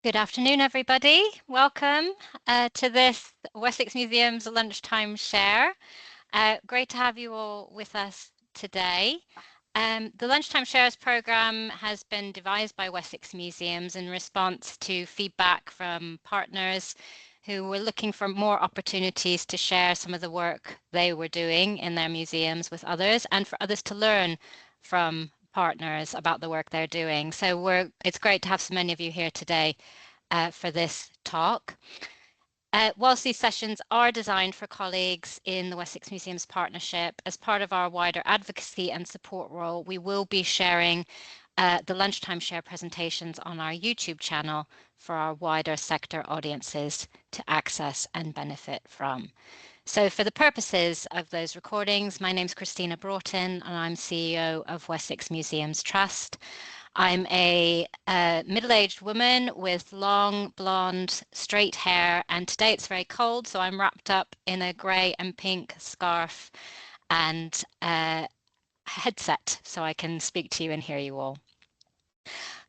Good afternoon, everybody. Welcome to this Wessex Museum's Lunchtime Share. Great to have you all with us today. The Lunchtime Shares programme has been devised by Wessex Museums in response to feedback from partners who were looking for more opportunities to share some of the work they were doing in their museums with others, and for others to learn from partners about the work they're doing. So it's great to have so many of you here today for this talk. Whilst these sessions are designed for colleagues in the Wessex Museums Partnership, as part of our wider advocacy and support role, we will be sharing the Lunchtime Share presentations on our YouTube channel for our wider sector audiences to access and benefit from. So for the purposes of those recordings, my name's Christina Broughton and I'm CEO of Wessex Museums Trust. I'm a middle-aged woman with long, blonde, straight hair, and today it's very cold, so I'm wrapped up in a grey and pink scarf and headset so I can speak to you and hear you all.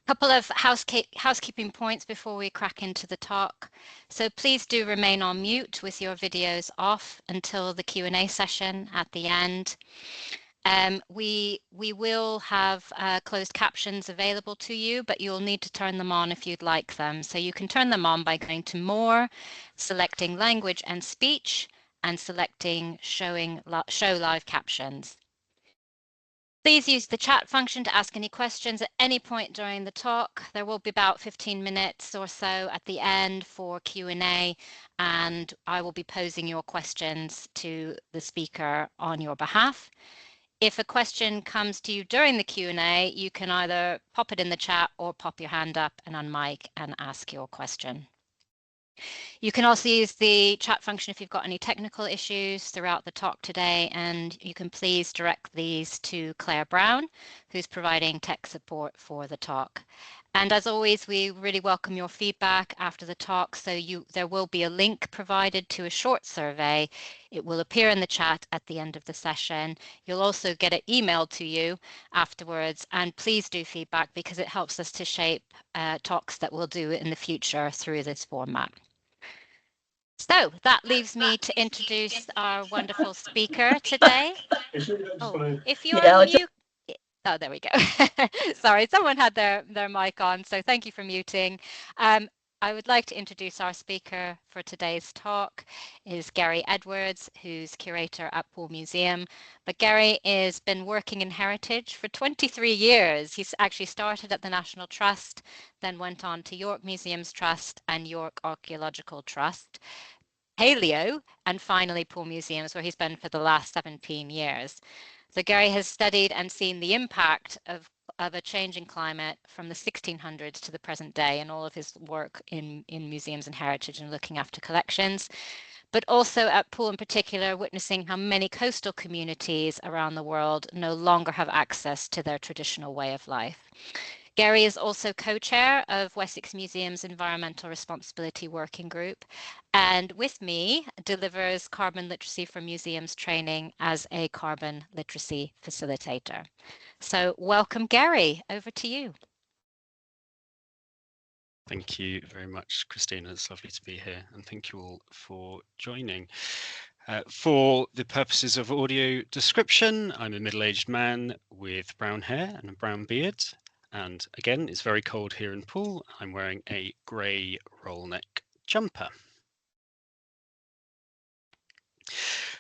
Couple of housekeeping points before we crack into the talk. So please do remain on mute with your videos off until the Q&A session at the end. We will have closed captions available to you, but you'll need to turn them on if you'd like them. So you can turn them on by going to More, selecting Language and Speech, and selecting Show Live Captions. Please use the chat function to ask any questions at any point during the talk. There will be about 15 minutes or so at the end for Q&A, and I will be posing your questions to the speaker on your behalf. If a question comes to you during the Q&A, you can either pop it in the chat or pop your hand up and unmic and ask your question. You can also use the chat function if you've got any technical issues throughout the talk today, and you can please direct these to Claire Brown, who's providing tech support for the talk. And as always, we really welcome your feedback after the talk, so there will be a link provided to a short survey. It will appear in the chat at the end of the session. You'll also get it emailed to you afterwards, and please do feedback because it helps us to shape talks that we'll do in the future through this format. So that leaves me to introduce our wonderful speaker today. Oh, if you're on mute. Oh, there we go. Sorry, someone had their mic on, so thank you for muting. I would like to introduce our speaker for today's talk is Gary Edwards, who's curator at Poole Museum. But Gary has been working in heritage for 23 years. He's actually started at the National Trust, then went on to York Museums Trust and York Archaeological Trust, Paleo, and finally Poole Museums, where he's been for the last 17 years. So Gary has studied and seen the impact of a changing climate from the 1600s to the present day in all of his work in museums and heritage and looking after collections, but also at Poole in particular, witnessing how many coastal communities around the world no longer have access to their traditional way of life. Gary is also co-chair of Wessex Museum's Environmental Responsibility Working Group, and with me delivers carbon literacy for museums training as a carbon literacy facilitator. So welcome, Gary, over to you. Thank you very much, Christina. It's lovely to be here, and thank you all for joining. For the purposes of audio description, I'm a middle-aged man with brown hair and a brown beard. And again, it's very cold here in Poole. I'm wearing a grey roll neck jumper.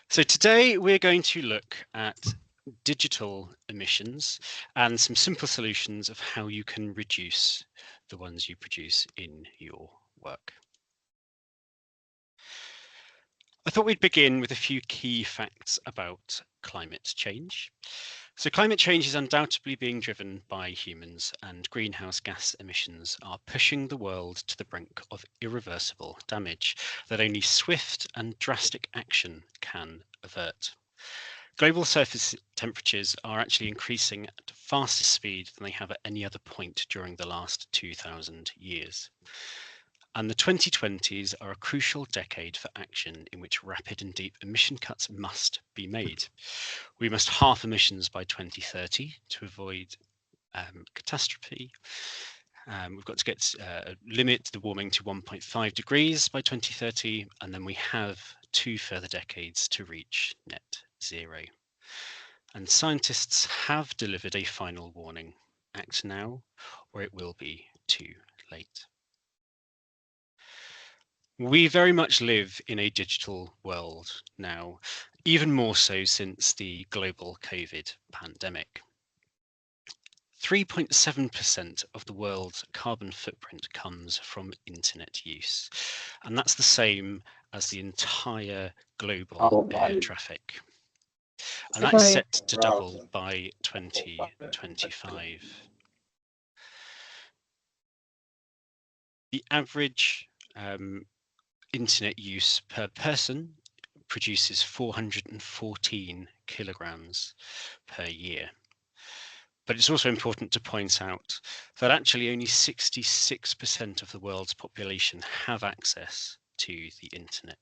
So today we're going to look at digital emissions and some simple solutions of how you can reduce the ones you produce in your work. I thought we'd begin with a few key facts about climate change. So climate change is undoubtedly being driven by humans, and greenhouse gas emissions are pushing the world to the brink of irreversible damage that only swift and drastic action can avert. Global surface temperatures are actually increasing at a faster speed than they have at any other point during the last 2,000 years. And the 2020s are a crucial decade for action in which rapid and deep emission cuts must be made. We must halve emissions by 2030 to avoid catastrophe. We've got to limit the warming to 1.5 degrees by 2030, and then we have 2 further decades to reach net zero. And scientists have delivered a final warning: act now, or it will be too late. We very much live in a digital world now, even more so since the global COVID pandemic. 3.7% of the world's carbon footprint comes from internet use, and that's the same as the entire global air traffic. And that is set to double by 2025. The average internet use per person produces 414 kilograms per year. But it's also important to point out that actually only 66% of the world's population have access to the internet.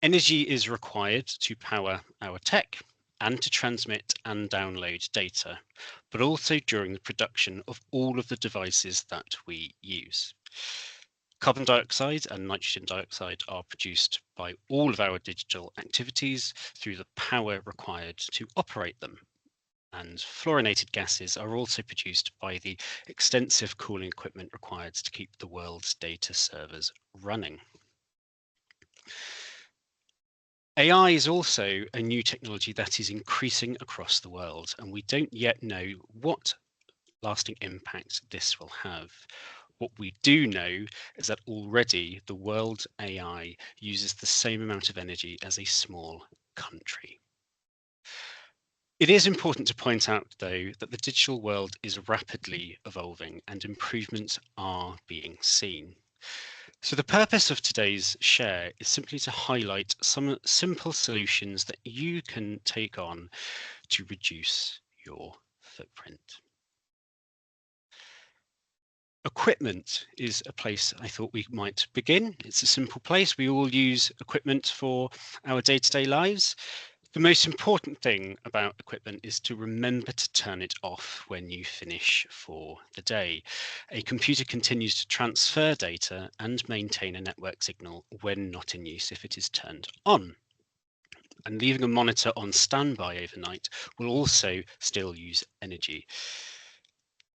Energy is required to power our tech and to transmit and download data, but also during the production of all of the devices that we use. Carbon dioxide and nitrogen dioxide are produced by all of our digital activities through the power required to operate them. And fluorinated gases are also produced by the extensive cooling equipment required to keep the world's data servers running. AI is also a new technology that is increasing across the world, and we don't yet know what lasting impact this will have. What we do know is that already the world's AI uses the same amount of energy as a small country. It is important to point out, though, that the digital world is rapidly evolving and improvements are being seen. So the purpose of today's share is simply to highlight some simple solutions that you can take on to reduce your footprint. Equipment is a place I thought we might begin. It's a simple place. We all use equipment for our day-to-day lives. The most important thing about equipment is to remember to turn it off when you finish for the day. A computer continues to transfer data and maintain a network signal when not in use if it is turned on. And leaving a monitor on standby overnight will also still use energy.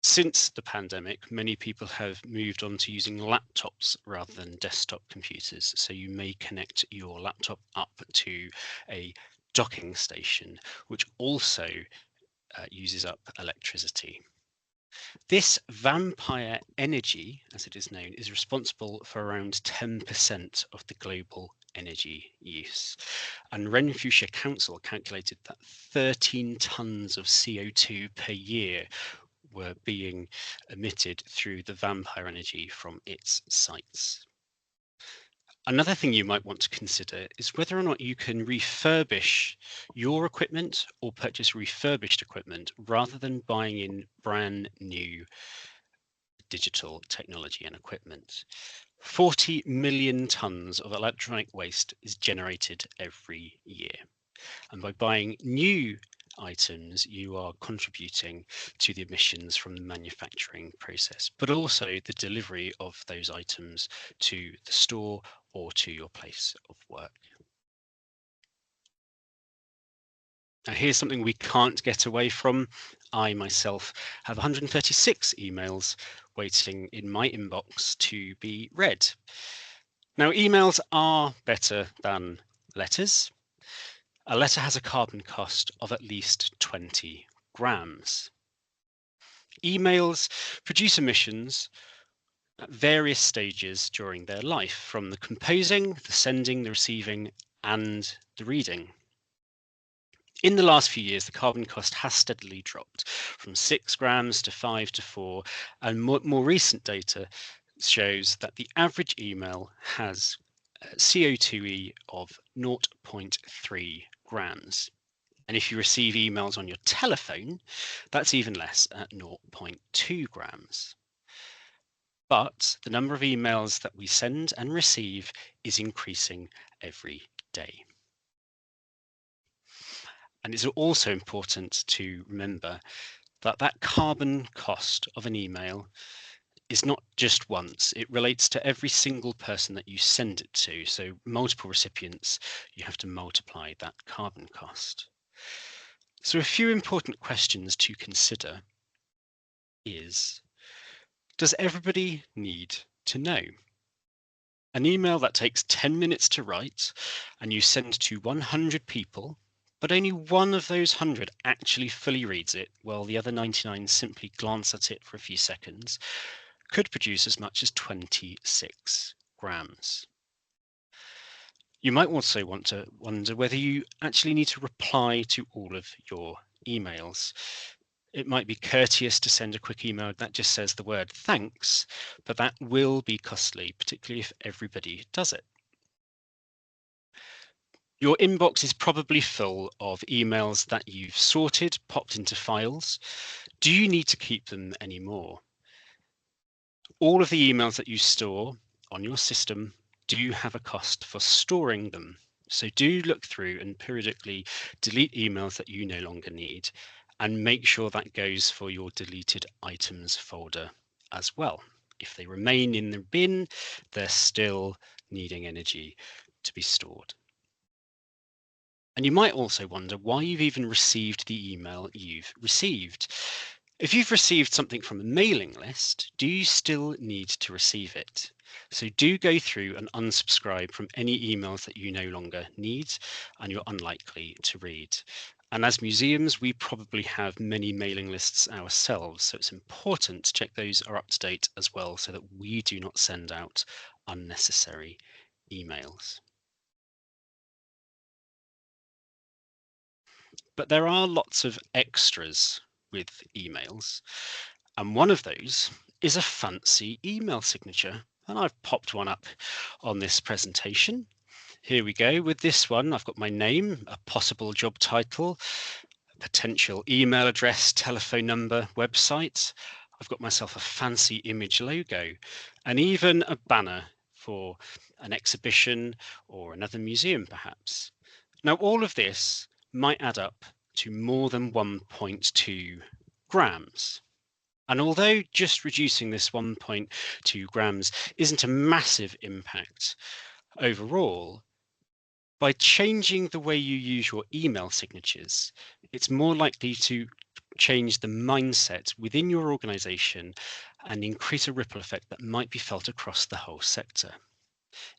Since the pandemic, many people have moved on to using laptops rather than desktop computers. So you may connect your laptop up to a docking station, which also uses up electricity. This vampire energy, as it is known, is responsible for around 10% of the global energy use. And Renfrewshire Council calculated that 13 tonnes of CO2 per year were being emitted through the vampire energy from its sites. Another thing you might want to consider is whether or not you can refurbish your equipment or purchase refurbished equipment rather than buying in brand new digital technology and equipment. 40 million tonnes of electronic waste is generated every year. And by buying new items, you are contributing to the emissions from the manufacturing process, but also the delivery of those items to the store or to your place of work. Now, here's something we can't get away from. I myself have 136 emails waiting in my inbox to be read. Now, emails are better than letters. A letter has a carbon cost of at least 20 grams. Emails produce emissions at various stages during their life, from the composing, the sending, the receiving, and the reading. In the last few years, the carbon cost has steadily dropped from 6 grams to 5 to 4, and more recent data shows that the average email has CO2e of 0.3 grams. And if you receive emails on your telephone, that's even less at 0.2 grams. But the number of emails that we send and receive is increasing every day. And it's also important to remember that carbon cost of an email is not just once, it relates to every single person that you send it to. So multiple recipients, you have to multiply that carbon cost. So a few important questions to consider is, does everybody need to know? An email that takes 10 minutes to write and you send to 100 people, but only one of those 100 actually fully reads it, while the other 99 simply glance at it for a few seconds, could produce as much as 26 grams. You might also want to wonder whether you actually need to reply to all of your emails. It might be courteous to send a quick email that just says the word thanks, but that will be costly, particularly if everybody does it. Your inbox is probably full of emails that you've sorted, popped into files. Do you need to keep them anymore? All of the emails that you store on your system do have a cost for storing them. So do look through and periodically delete emails that you no longer need, and make sure that goes for your deleted items folder as well. If they remain in the bin, they're still needing energy to be stored. And you might also wonder why you've even received the email you've received. If you've received something from a mailing list, do you still need to receive it? So do go through and unsubscribe from any emails that you no longer need and you're unlikely to read. And as museums, we probably have many mailing lists ourselves, so it's important to check those are up to date as well, so that we do not send out unnecessary emails. But there are lots of extras with emails, and one of those is a fancy email signature. And I've popped one up on this presentation. Here we go. With this one, I've got my name, a possible job title, a potential email address, telephone number, website. I've got myself a fancy image logo, and even a banner for an exhibition or another museum, perhaps. Now, all of this might add up to more than 1.2 grams. And although just reducing this 1.2 grams isn't a massive impact overall, by changing the way you use your email signatures, it's more likely to change the mindset within your organization and increase a ripple effect that might be felt across the whole sector.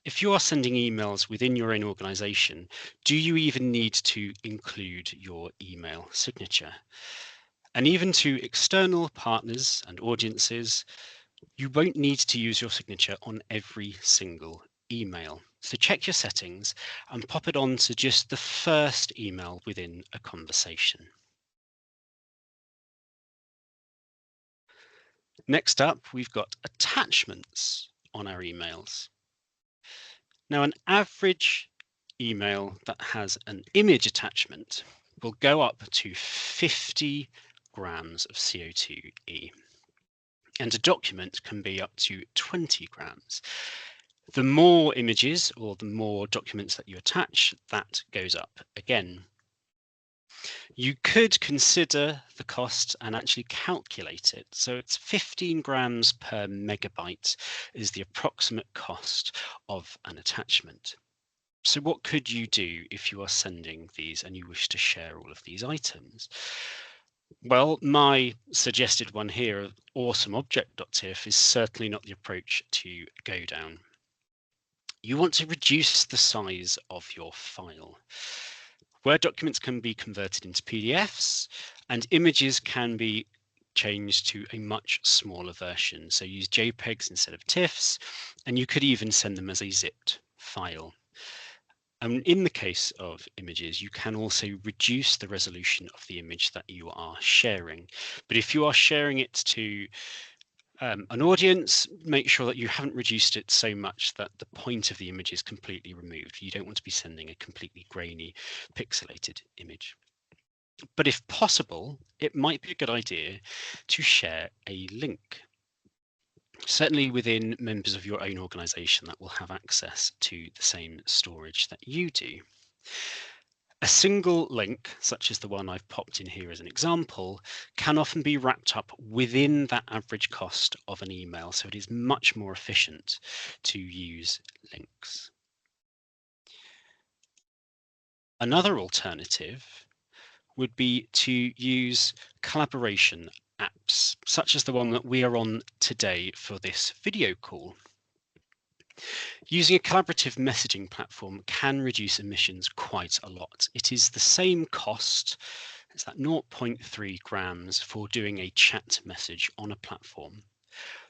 If you are sending emails within your own organization, do you even need to include your email signature? And even to external partners and audiences, you won't need to use your signature on every single email. So check your settings and pop it on to just the first email within a conversation. Next up, we've got attachments on our emails. Now, an average email that has an image attachment will go up to 50 grams of CO2e. And a document can be up to 20 grams. The more images or the more documents that you attach, that goes up again. You could consider the cost and actually calculate it. So it's 15 grams per megabyte is the approximate cost of an attachment. So what could you do if you are sending these and you wish to share all of these items? Well, my suggested one here, awesomeobject.tiff, is certainly not the approach to go down. You want to reduce the size of your file. Word documents can be converted into PDFs, and images can be changed to a much smaller version. So use JPEGs instead of TIFFs, and you could even send them as a zipped file. And in the case of images, you can also reduce the resolution of the image that you are sharing. But if you are sharing it to an audience, make sure that you haven't reduced it so much that the point of the image is completely removed. You don't want to be sending a completely grainy, pixelated image. But if possible, it might be a good idea to share a link. Certainly within members of your own organization that will have access to the same storage that you do. A single link, such as the one I've popped in here as an example, can often be wrapped up within that average cost of an email, so it is much more efficient to use links. Another alternative would be to use collaboration apps, such as the one that we are on today for this video call. Using a collaborative messaging platform can reduce emissions quite a lot. It is the same cost, it's that 0.3 grams for doing a chat message on a platform,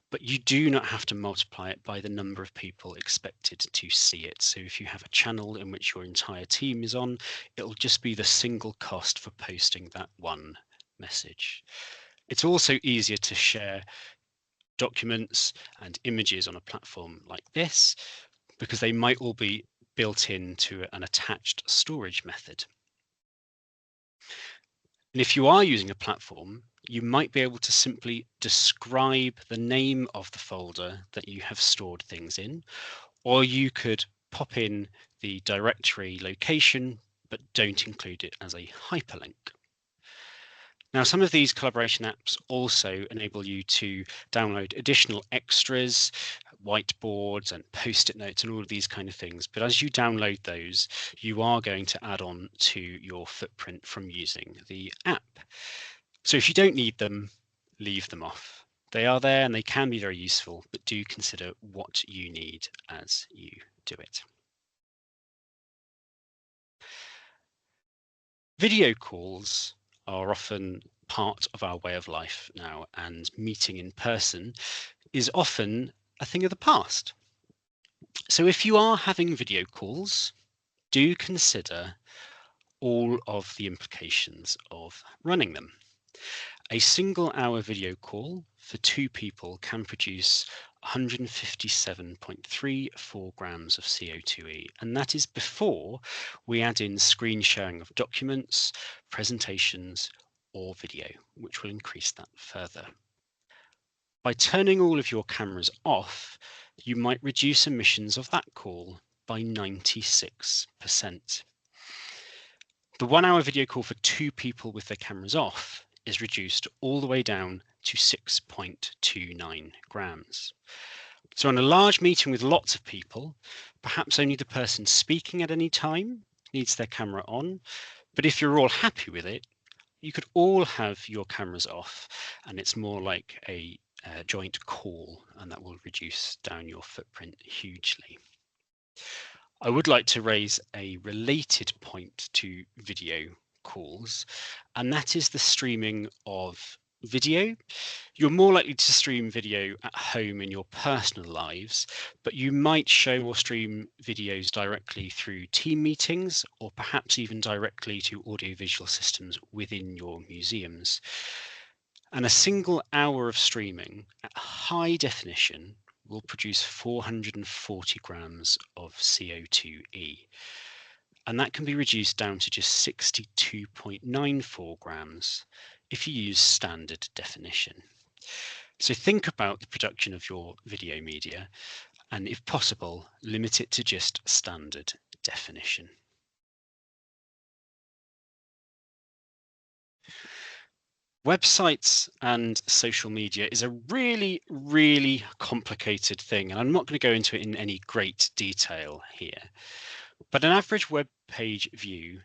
but you do not have to multiply it by the number of people expected to see it. So if you have a channel in which your entire team is on, it'll just be the single cost for posting that one message. It's also easier to share documents and images on a platform like this because they might all be built into an attached storage method. And if you are using a platform, you might be able to simply describe the name of the folder that you have stored things in, or you could pop in the directory location, but don't include it as a hyperlink. Now, some of these collaboration apps also enable you to download additional extras, whiteboards and post-it notes and all of these kind of things. But as you download those, you are going to add on to your footprint from using the app. So if you don't need them, leave them off. They are there and they can be very useful, but do consider what you need as you do it. Video calls are often part of our way of life now, and meeting in person is often a thing of the past. So if you are having video calls, do consider all of the implications of running them. A single-hour video call for 2 people can produce 157.34 grams of CO2e, and that is before we add in screen sharing of documents, presentations, or video, which will increase that further. By turning all of your cameras off, you might reduce emissions of that call by 96%. The 1-hour video call for 2 people with their cameras off is reduced all the way down to 6.29 grams. So on a large meeting with lots of people, perhaps only the person speaking at any time needs their camera on, but if you're all happy with it, you could all have your cameras off, and it's more like a joint call, and that will reduce down your footprint hugely. I would like to raise a related point to video calls, and that is the streaming of video. You're more likely to stream video at home in your personal lives, but you might show or stream videos directly through team meetings, or perhaps even directly to audiovisual systems within your museums. And a single hour of streaming at high definition will produce 440 grams of CO2e. And that can be reduced down to just 62.94 grams if you use standard definition. So think about the production of your video media, and if possible, limit it to just standard definition. Websites and social media is a really, really complicated thing, and I'm not going to go into it in any great detail here. But an average web page view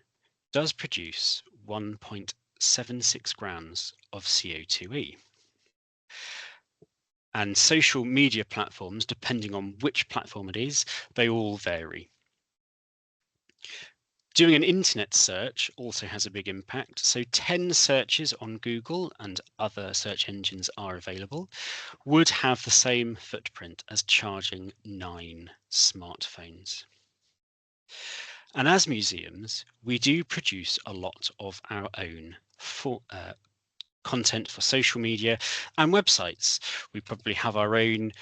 does produce 1.76 grams of CO2e. And social media platforms, depending on which platform it is, they all vary. Doing an internet search also has a big impact. So 10 searches on Google, and other search engines are available, would have the same footprint as charging 9 smartphones. And as museums, we do produce a lot of our own content for social media and websites. We probably have our own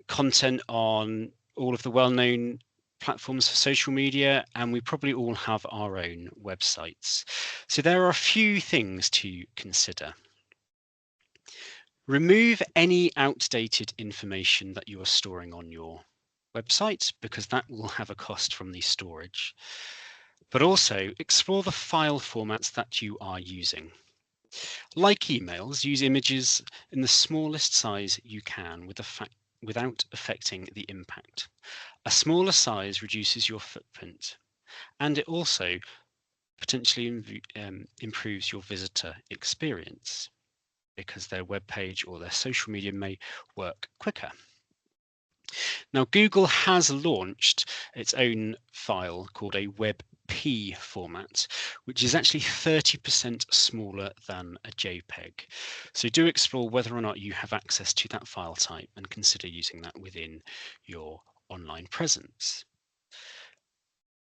content on all of the well-known platforms for social media, and we probably all have our own websites. So there are a few things to consider. Remove any outdated information that you are storing on your website, because that will have a cost from the storage. But also explore the file formats that you are using. Like emails, use images in the smallest size you can without affecting the impact. A smaller size reduces your footprint, and it also potentially improves your visitor experience because their web page or their social media may work quicker. Now, Google has launched its own file called a WebP format, which is actually 30% smaller than a JPEG. So do explore whether or not you have access to that file type and consider using that within your online presence.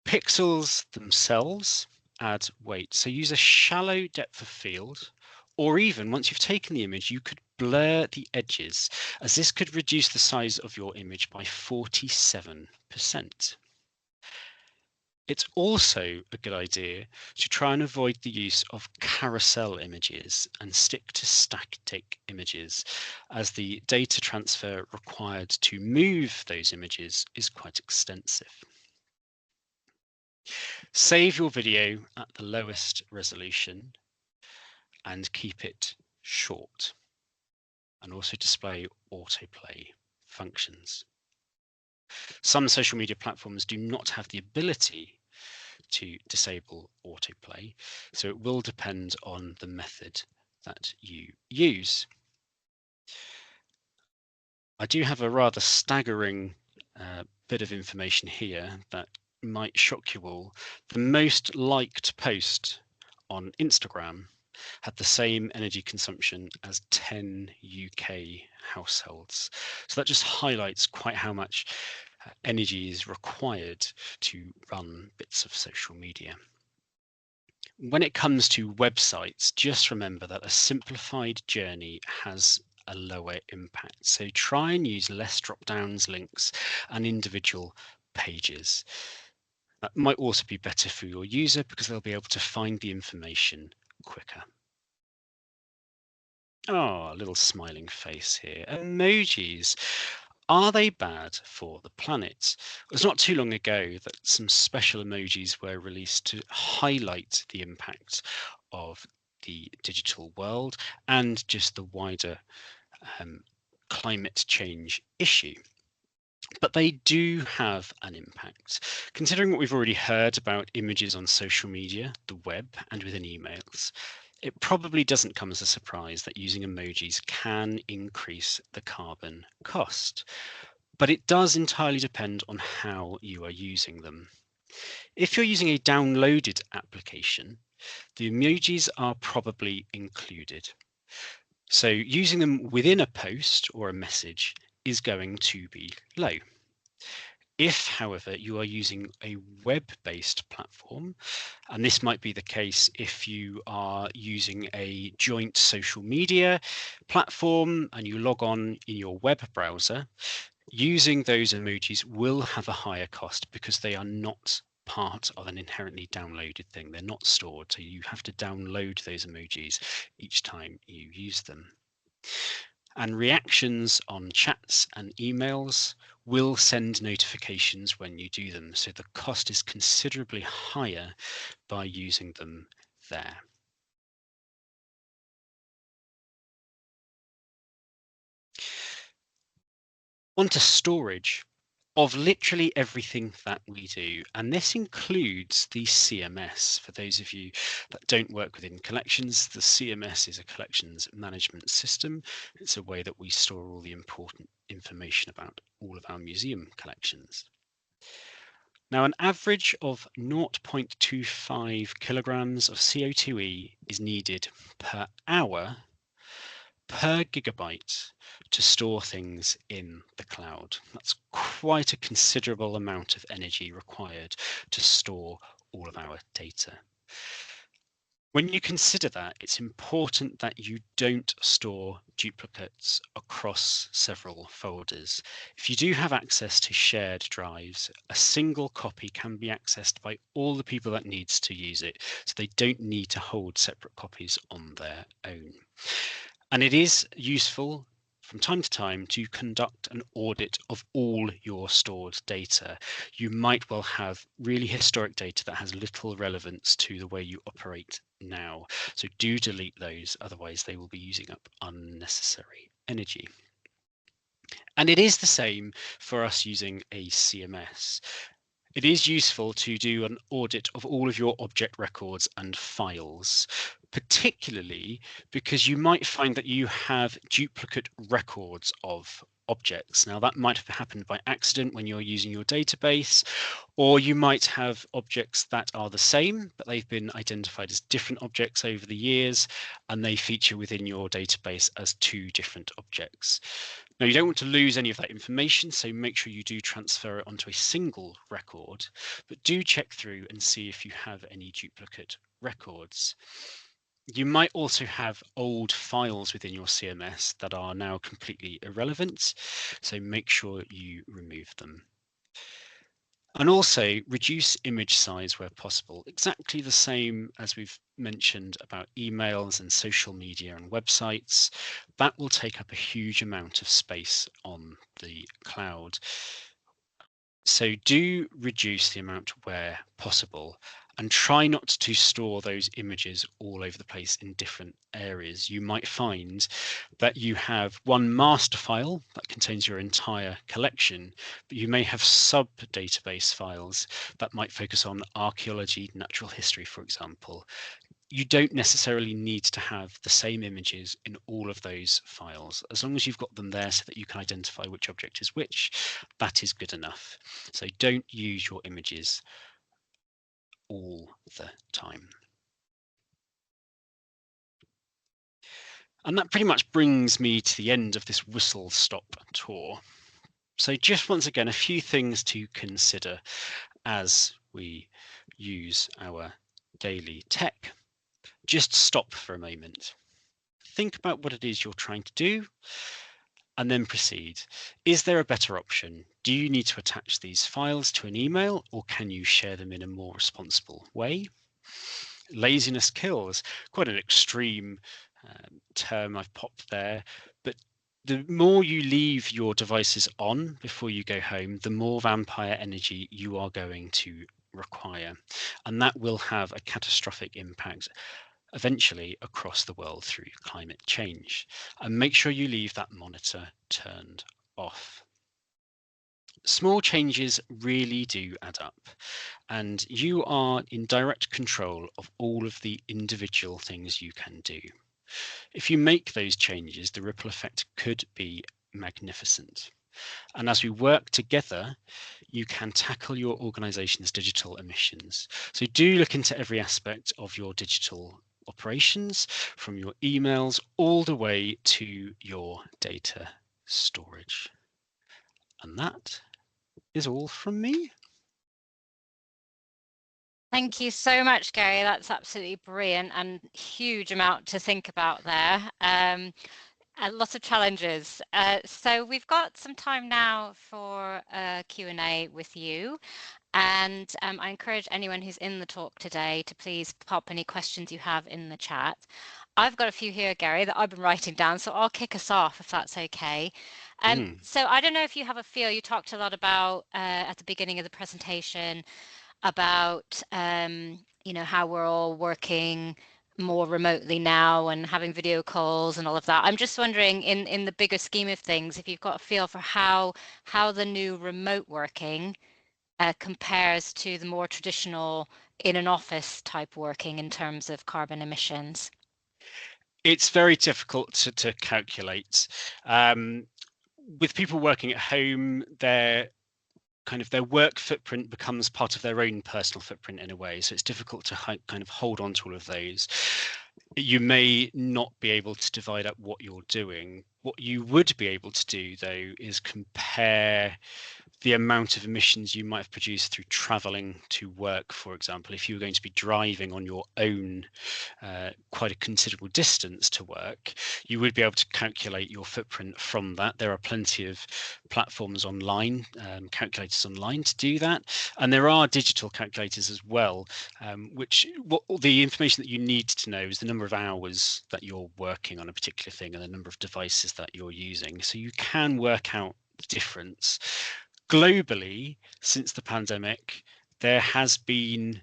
Pixels themselves add weight. So use a shallow depth of field, or even once you've taken the image, you could blur the edges, as this could reduce the size of your image by 47%. It's also a good idea to try and avoid the use of carousel images and stick to static images, as the data transfer required to move those images is quite extensive. Save your video at the lowest resolution and keep it short, and also display autoplay functions. Some social media platforms do not have the ability to disable autoplay, so it will depend on the method that you use. I do have a rather staggering bit of information here that might shock you all. The most liked post on Instagram had the same energy consumption as 10 UK households. So that just highlights quite how much energy is required to run bits of social media. When it comes to websites, just remember that a simplified journey has a lower impact. So try and use less drop-downs, links, and individual pages. That might also be better for your user because they'll be able to find the information quicker. Oh, a little smiling face here. Emojis. Are they bad for the planet? It was not too long ago that some special emojis were released to highlight the impact of the digital world and just the wider climate change issue. But they do have an impact. Considering what we've already heard about images on social media, the web, and within emails, it probably doesn't come as a surprise that using emojis can increase the carbon cost. But it does entirely depend on how you are using them. If you're using a downloaded application, the emojis are probably included. So using them within a post or a message is going to be low. If, however, you are using a web-based platform, and this might be the case if you are using a joint social media platform and you log on in your web browser, using those emojis will have a higher cost because they are not part of an inherently downloaded thing. They're not stored, so you have to download those emojis each time you use them. And reactions on chats and emails will send notifications when you do them, so the cost is considerably higher by using them there. On to storage of literally everything that we do, and this includes the CMS. For those of you that don't work within collections, the CMS is a collections management system. It's a way that we store all the important information about all of our museum collections. Now, an average of 0.25 kilograms of CO2e is needed per hour per gigabyte to store things in the cloud. That's quite a considerable amount of energy required to store all of our data. When you consider that, it's important that you don't store duplicates across several folders. If you do have access to shared drives, a single copy can be accessed by all the people that needs to use it, so they don't need to hold separate copies on their own. And it is useful from time to time to conduct an audit of all your stored data. You might well have really historic data that has little relevance to the way you operate now. So do delete those, otherwise they will be using up unnecessary energy. And it is the same for us using a CMS. It is useful to do an audit of all of your object records and files, particularly because you might find that you have duplicate records of objects. Now, that might have happened by accident when you're using your database, or you might have objects that are the same, but they've been identified as different objects over the years, and they feature within your database as two different objects. Now, you don't want to lose any of that information, so make sure you do transfer it onto a single record, but do check through and see if you have any duplicate records. You might also have old files within your CMS that are now completely irrelevant, so make sure you remove them. And also reduce image size where possible, exactly the same as we've mentioned about emails and social media and websites. That will take up a huge amount of space on the cloud. So do reduce the amount where possible, and try not to store those images all over the place in different areas. You might find that you have one master file that contains your entire collection, but you may have sub database files that might focus on archaeology, natural history, for example. You don't necessarily need to have the same images in all of those files. As long as you've got them there so that you can identify which object is which, that is good enough. So don't use your images all the time. And that pretty much brings me to the end of this whistle stop tour. So just once again, a few things to consider as we use our daily tech. Just stop for a moment. Think about what it is you're trying to do, and then proceed. Is there a better option? Do you need to attach these files to an email, or can you share them in a more responsible way? Laziness kills, quite an extreme term I've popped there, but the more you leave your devices on before you go home, the more vampire energy you are going to require, and that will have a catastrophic impact eventually across the world through climate change. And make sure you leave that monitor turned off. Small changes really do add up, and you are in direct control of all of the individual things you can do. If you make those changes, the ripple effect could be magnificent. And as we work together, you can tackle your organization's digital emissions. So do look into every aspect of your digital operations, from your emails all the way to your data storage. And that is all from me. Thank you so much, Gary. That's absolutely brilliant and huge amount to think about there. Lots of challenges. So we've got some time now for a Q&A with you. And I encourage anyone who's in the talk today to please pop any questions you have in the chat. I've got a few here, Gary, that I've been writing down, so I'll kick us off if that's okay. So I don't know if you have a feel, you talked a lot about at the beginning of the presentation about how we're all working more remotely now and having video calls and all of that. I'm just wondering, in the bigger scheme of things, if you've got a feel for how the new remote working compares to the more traditional in an office type working in terms of carbon emissions. It's very difficult to calculate. With people working at home, their work footprint becomes part of their own personal footprint in a way. So it's difficult to kind of hold on to all of those. You may not be able to divide up what you're doing. What you would be able to do, though, is compare the amount of emissions you might have produced through traveling to work, for example. If you were going to be driving on your own quite a considerable distance to work, you would be able to calculate your footprint from that. There are plenty of platforms online, calculators online to do that. And there are digital calculators as well, the information that you need to know is the number of hours that you're working on a particular thing and the number of devices that you're using. So you can work out the difference. Globally, since the pandemic, there has been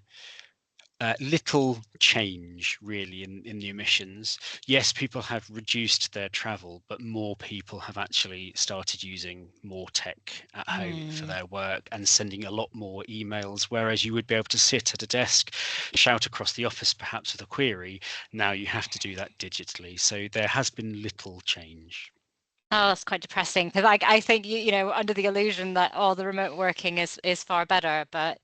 little change really in the emissions. Yes, people have reduced their travel, but more people have actually started using more tech at home for their work and sending a lot more emails, whereas you would be able to sit at a desk, shout across the office perhaps with a query. Now you have to do that digitally. So there has been little change. Oh, that's quite depressing because I think you know under the illusion that the remote working is far better, but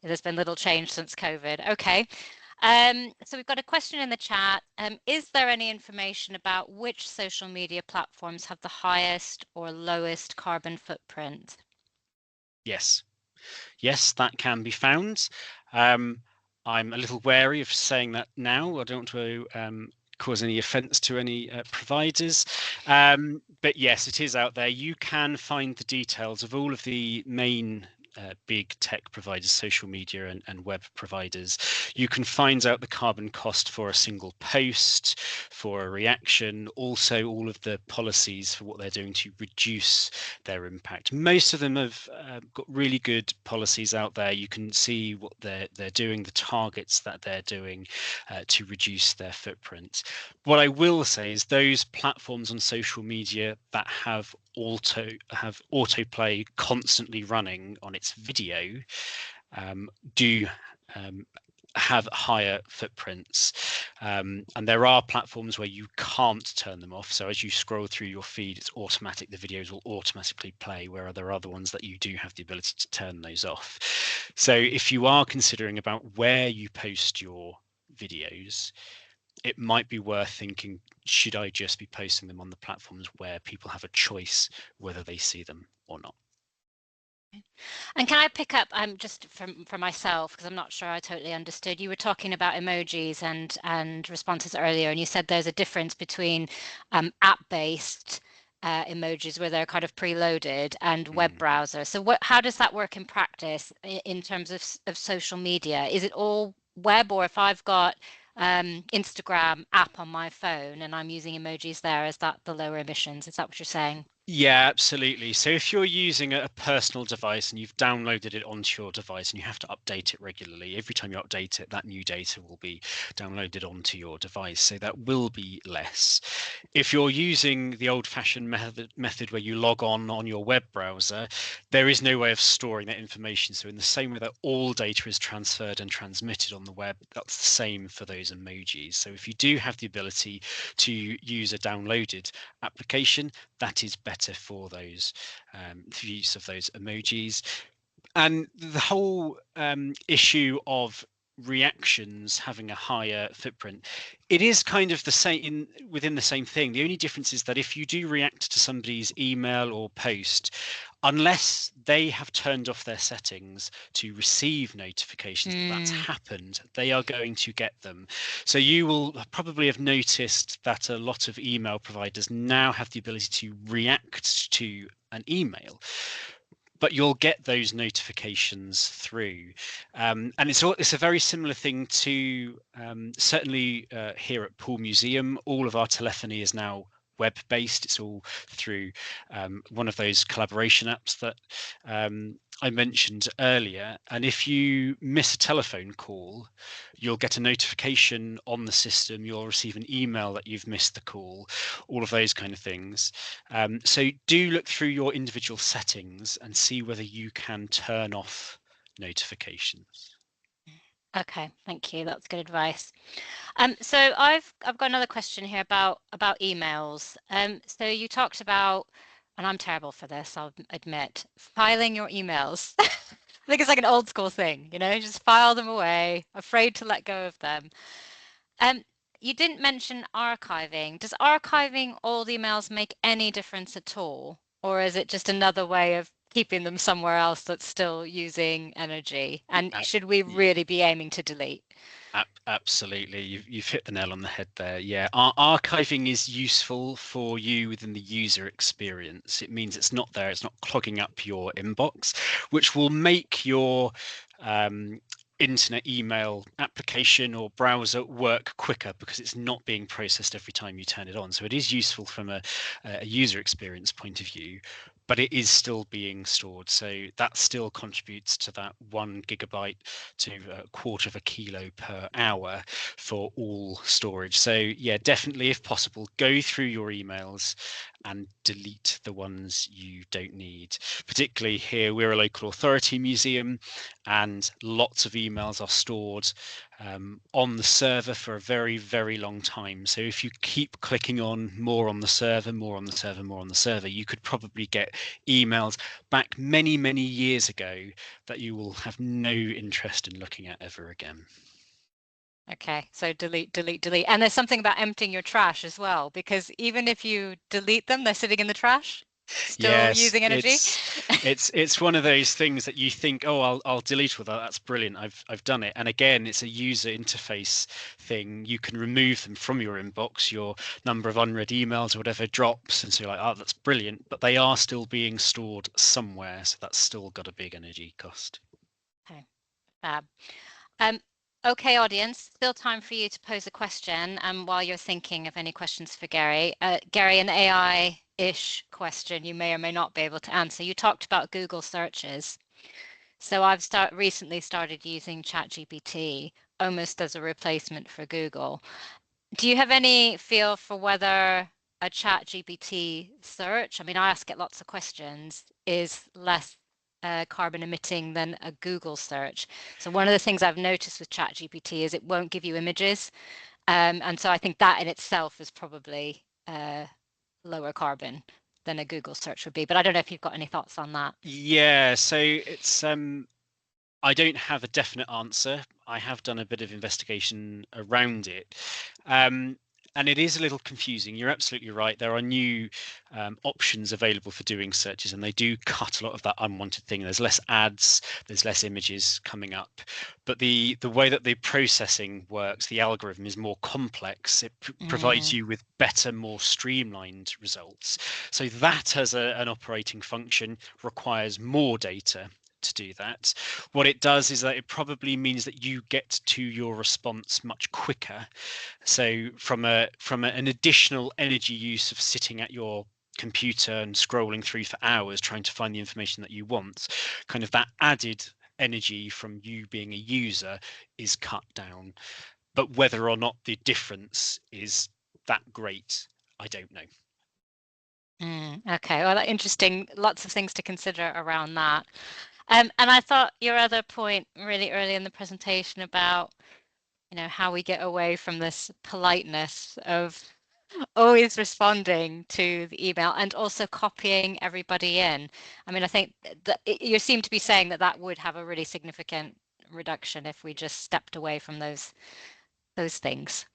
there's been little change since COVID. Okay. So we've got a question in the chat. Is there any information about which social media platforms have the highest or lowest carbon footprint? Yes, that can be found. I'm a little wary of saying that now. I don't want to cause any offence to any providers, but yes, it is out there. You can find the details of all of the main big tech providers, social media and web providers. You can find out the carbon cost for a single post, for a reaction, also all of the policies for what they're doing to reduce their impact. Most of them have got really good policies out there. You can see what they're doing, the targets that they're doing to reduce their footprint. What I will say is those platforms on social media that have autoplay constantly running on its video do have higher footprints, and there are platforms where you can't turn them off. So as you scroll through your feed, it's automatic, the videos will automatically play, where there are other ones that you do have the ability to turn those off. So if you are considering about where you post your videos, it might be worth thinking, should I just be posting them on the platforms where people have a choice whether they see them or not? And can I pick up just for myself, because I'm not sure I totally understood. You were talking about emojis and responses earlier, and you said there's a difference between app-based emojis where they're kind of preloaded and web browser. So how does that work in practice in terms of social media? Is it all web, or if I've got Instagram app on my phone and I'm using emojis there, is that the lower emissions? Is that what you're saying? Yeah, absolutely. So if you're using a personal device and you've downloaded it onto your device and you have to update it regularly, every time you update it, that new data will be downloaded onto your device. So that will be less. If you're using the old-fashioned method where you log on your web browser, there is no way of storing that information. So in the same way that all data is transferred and transmitted on the web, that's the same for those emojis. So if you do have the ability to use a downloaded application, that is better for those for use of those emojis. And the whole issue of reactions having a higher footprint, it is kind of the same within the same thing. The only difference is that if you do react to somebody's email or post, unless they have turned off their settings to receive notifications that that's happened, they are going to get them. So you will probably have noticed that a lot of email providers now have the ability to react to an email, but you'll get those notifications through. And it's a very similar thing to certainly here at Poole Museum. All of our telephony is now web-based. It's all through one of those collaboration apps that I mentioned earlier. And if you miss a telephone call, you'll get a notification on the system. You'll receive an email that you've missed the call, all of those kind of things. So do look through your individual settings and see whether you can turn off notifications. Okay, thank you. That's good advice. So I've got another question here about emails. So you talked about, and I'm terrible for this, I'll admit, filing your emails. I think it's like an old school thing, you know, just file them away, afraid to let go of them. You didn't mention archiving. Does archiving all the emails make any difference at all? Or is it just another way of keeping them somewhere else that's still using energy? And Ab- should we really be aiming to delete? Absolutely, you've hit the nail on the head there. Yeah, archiving is useful for you within the user experience. It means it's not there, it's not clogging up your inbox, which will make your internet email application or browser work quicker because it's not being processed every time you turn it on. So it is useful from a user experience point of view, but it is still being stored. So that still contributes to that 1 GB to a quarter of a kilo per hour for all storage. So yeah, definitely, if possible, go through your emails and delete the ones you don't need. Particularly here, we're a local authority museum, and lots of emails are stored on the server for a very, very long time. So if you keep clicking on more on the server, more on the server, more on the server, you could probably get emails back many, many years ago that you will have no interest in looking at ever again. Okay, so delete, delete, delete. And there's something about emptying your trash as well, because even if you delete them, they're sitting in the trash, still Yes, using energy. it's one of those things that you think, oh, I'll delete all that. That's brilliant. I've done it. And again, it's a user interface thing. You can remove them from your inbox. Your number of unread emails or whatever drops, and so you're like, oh, that's brilliant. But they are still being stored somewhere, so that's still got a big energy cost. Okay, fab. Okay, audience, still time for you to pose a question. While you're thinking of any questions for Gary, Gary, an AI-ish question you may or may not be able to answer. You talked about Google searches. So I've recently started using ChatGPT almost as a replacement for Google. Do you have any feel for whether a ChatGPT search, I mean, I ask it lots of questions, is less carbon emitting than a Google search? So one of the things I've noticed with ChatGPT is it won't give you images. And so I think that in itself is probably lower carbon than a Google search would be. But I don't know if you've got any thoughts on that. Yeah, so it's I don't have a definite answer. I have done a bit of investigation around it. And it is a little confusing. You're absolutely right. There are new options available for doing searches, and they do cut a lot of that unwanted thing. There's less ads, there's less images coming up. But the way that the processing works, the algorithm is more complex. It provides you with better, more streamlined results. So that as an operating function requires more data to do that. What it does is that it probably means that you get to your response much quicker. So from an additional energy use of sitting at your computer and scrolling through for hours trying to find the information that you want, kind of that added energy from you being a user is cut down. But whether or not the difference is that great, I don't know. Okay, well, interesting. Lots of things to consider around that. And I thought your other point really early in the presentation about, how we get away from this politeness of always responding to the email and also copying everybody in. I mean, I think that you seem to be saying that that would have a really significant reduction if we just stepped away from those things.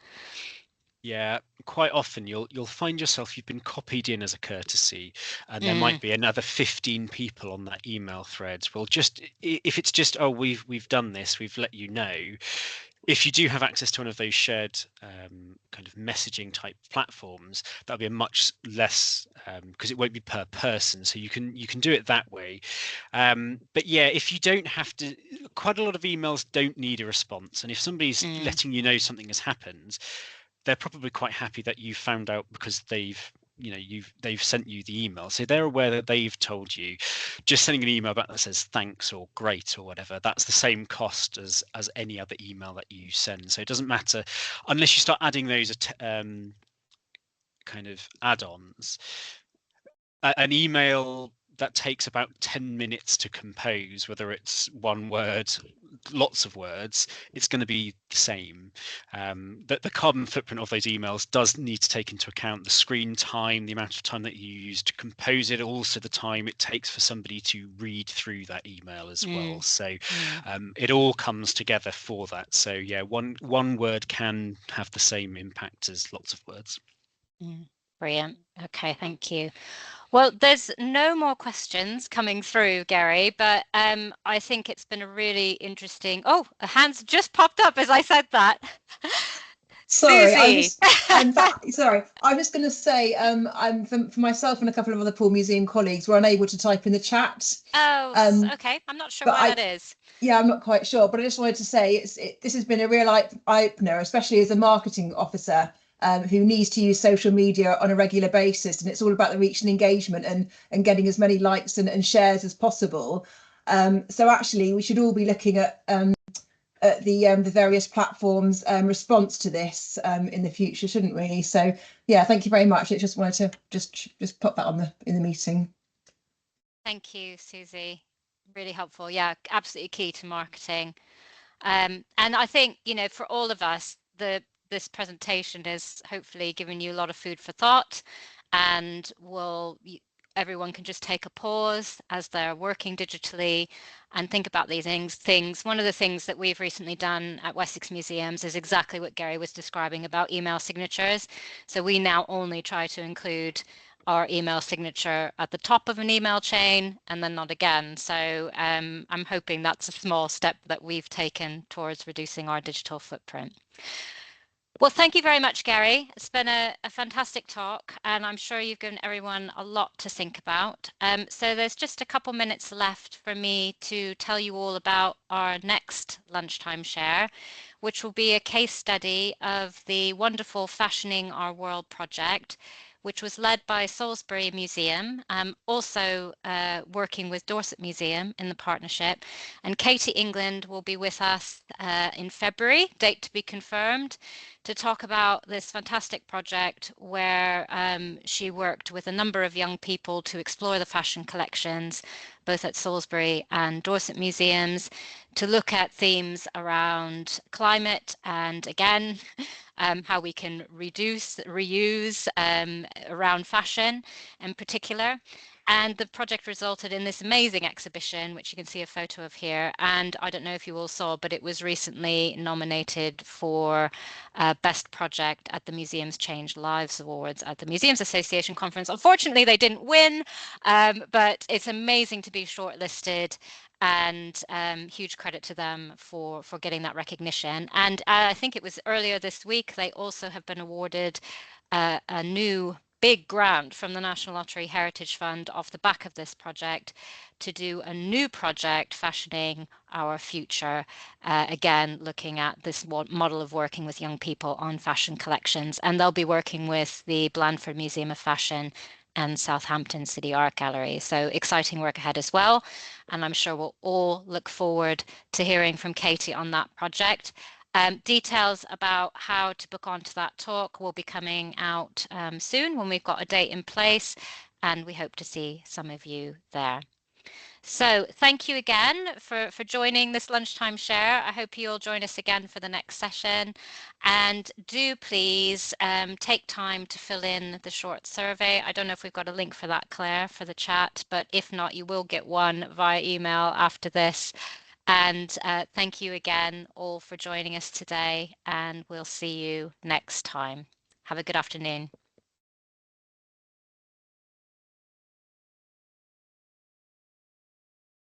Yeah, quite often you'll find yourself you've been copied in as a courtesy, and there might be another 15 people on that email thread. Well, just if it's just, oh, we've done this, we've let you know. If you do have access to one of those shared kind of messaging type platforms, that'll be a much less because it won't be per person, so you can do it that way. But yeah, if you don't have to, quite a lot of emails don't need a response, and if somebody's letting you know something has happened, they're probably quite happy that you found out because they've sent you the email, so they're aware that they've told you. Just sending an email back that says thanks or great or whatever, that's the same cost as any other email that you send. So it doesn't matter unless you start adding those kind of add-ons. An email that takes about 10 minutes to compose, whether it's one word, lots of words, it's going to be the same. The carbon footprint of those emails does need to take into account the screen time, the amount of time that you use to compose it, also the time it takes for somebody to read through that email as well. So it all comes together for that. So yeah, one word can have the same impact as lots of words. Brilliant. Okay, thank you. Well, there's no more questions coming through, Gary, but I think it's been a really interesting. Oh, a hand's just popped up as I said that. Sorry, Susie. I'm back. Sorry, I'm just going to say, I'm for myself and a couple of other Poole Museum colleagues were unable to type in the chat. Oh, okay. I'm not sure but why that is. Yeah, I'm not quite sure, but I just wanted to say this has been a real eye opener, especially as a marketing officer who needs to use social media on a regular basis, and it's all about the reach and engagement and getting as many likes and shares as possible. So actually, we should all be looking at the various platforms response to this in the future, shouldn't we? So yeah, thank you very much. I just wanted to just put that on in the meeting. Thank you, Susie. Really helpful. Yeah, absolutely key to marketing. And I think, you know, for all of us, this presentation is hopefully giving you a lot of food for thought, and everyone can just take a pause as they're working digitally and think about these things. One of the things that we've recently done at Wessex Museums is exactly what Gary was describing about email signatures. So we now only try to include our email signature at the top of an email chain and then not again. So I'm hoping that's a small step that we've taken towards reducing our digital footprint. Well, thank you very much, Gary. It's been a fantastic talk, and I'm sure you've given everyone a lot to think about. So there's just a couple minutes left for me to tell you all about our next Lunchtime Share, which will be a case study of the wonderful Fashioning Our World project, which was led by Salisbury Museum, also working with Dorset Museum in the partnership. And Katie England will be with us in February, date to be confirmed, to talk about this fantastic project where she worked with a number of young people to explore the fashion collections, both at Salisbury and Dorset Museums, to look at themes around climate and, again, how we can reuse around fashion in particular. And the project resulted in this amazing exhibition, which you can see a photo of here. And I don't know if you all saw, but it was recently nominated for Best Project at the Museums Change Lives Awards at the Museums Association Conference. Unfortunately, they didn't win, but it's amazing to be shortlisted, and huge credit to them for getting that recognition. And I think it was earlier this week, they also have been awarded a new big grant from the National Lottery Heritage Fund off the back of this project to do a new project, Fashioning Our Future, again looking at this model of working with young people on fashion collections. And they'll be working with the Blandford Museum of Fashion and Southampton City Art Gallery. So exciting work ahead as well. And I'm sure we'll all look forward to hearing from Katie on that project. Details about how to book onto that talk will be coming out soon when we've got a date in place, and we hope to see some of you there. So thank you again for joining this Lunchtime Share. I hope you'll join us again for the next session. And do please take time to fill in the short survey. I don't know if we've got a link for that, Claire, for the chat, but if not, you will get one via email after this. And thank you again all for joining us today, and we'll see you next time. Have a good afternoon.